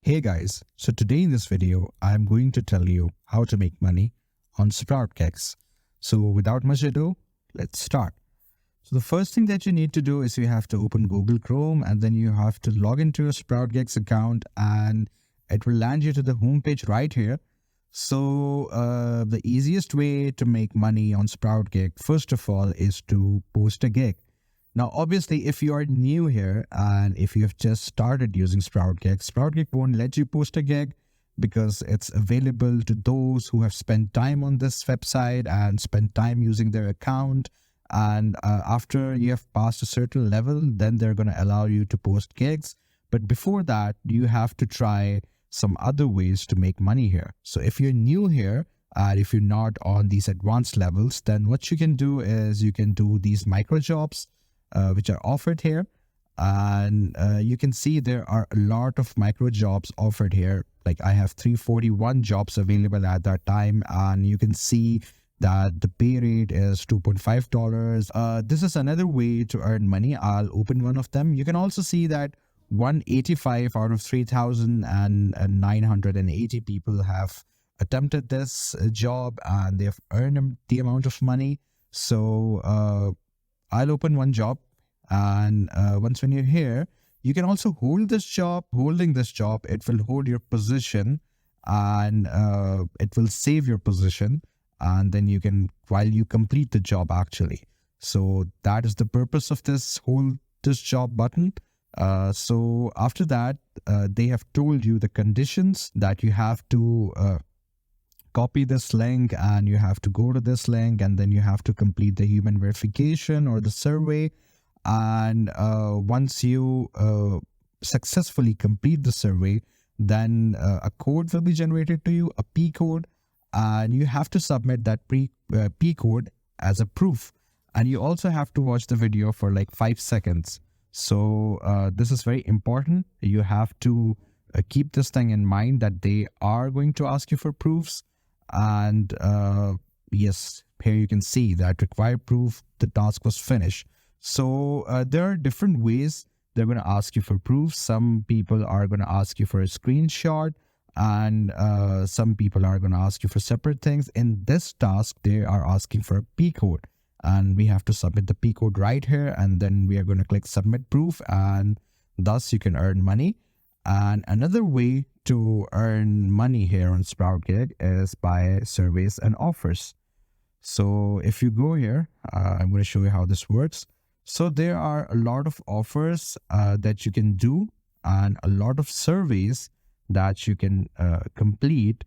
Hey guys, so today in this video, I'm going to tell you how to make money on SproutGigs. So without much ado, let's start. So the first thing that you need to do is you have to open Google Chrome and then you have to log into your SproutGigs account and it will land you to the homepage right here. So the easiest way to make money on SproutGig, first of all, is to post a gig. Now, obviously, if you are new here and if you have just started using SproutGig won't let you post a gig because it's available to those who have spent time on this website and spent time using their account. And after you have passed a certain level, then they're going to allow you to post gigs. But before that, you have to try some other ways to make money here. So if you're new here, and if you're not on these advanced levels, then what you can do is you can do these micro jobs, which are offered here. And you can see there are a lot of micro jobs offered here. Like I have 341 jobs available at that time. And you can see that the pay rate is $2.5. This is another way to earn money. I'll open one of them. You can also see that 185 out of 3,980 people have attempted this job and they've earned the amount of money. So I'll open one job, and once when you're here, you can also hold this job. Holding this job, it will hold your position and it will save your position, and then you can, while you complete the job actually. So that is the purpose of this hold this job button. So after that, they have told you the conditions that you have to copy this link and you have to go to this link and then you have to complete the human verification or the survey. And once you successfully complete the survey, then a code will be generated to you, a P code, and you have to submit that P code as a proof. And you also have to watch the video for like 5 seconds. So this is very important. You have to keep this thing in mind that they are going to ask you for proofs. And yes, here you can see that required proof, the task was finished. So there are different ways they're going to ask you for proofs. Some people are going to ask you for a screenshot, and some people are going to ask you for separate things. In this task, they are asking for a P code, and we have to submit the P code right here, and then we are going to click submit proof, and thus you can earn money. And another way to earn money here on SproutGig is by surveys and offers. So if you go here, I'm going to show you how this works. So there are a lot of offers that you can do and a lot of surveys that you can complete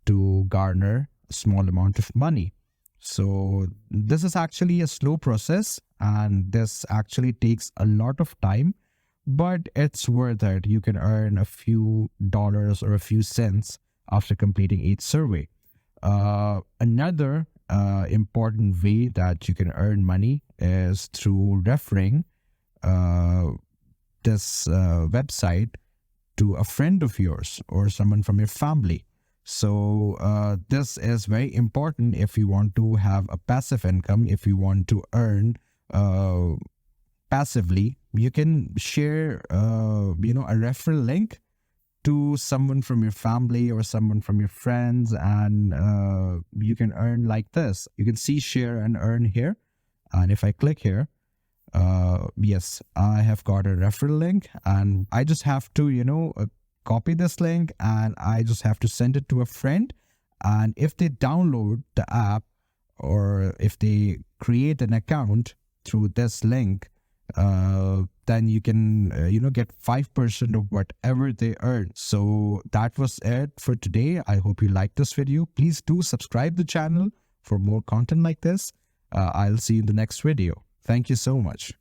to garner a small amount of money. So this is actually a slow process and this actually takes a lot of time, but it's worth it. You can earn a few dollars or a few cents after completing each survey. Another important way that you can earn money is through referring this website to a friend of yours or someone from your family. So this is very important if you want to have a passive income, if you want to earn passively. You can share, a referral link to someone from your family or someone from your friends, and you can earn like this. You can see share and earn here. And if I click here, yes, I have got a referral link, and I just have to, copy this link and I just have to send it to a friend. And if they download the app or if they create an account through this link, then you can, get 5% of whatever they earn. So that was it for today. I hope you liked this video. Please do subscribe the channel for more content like this. I'll see you in the next video. Thank you so much.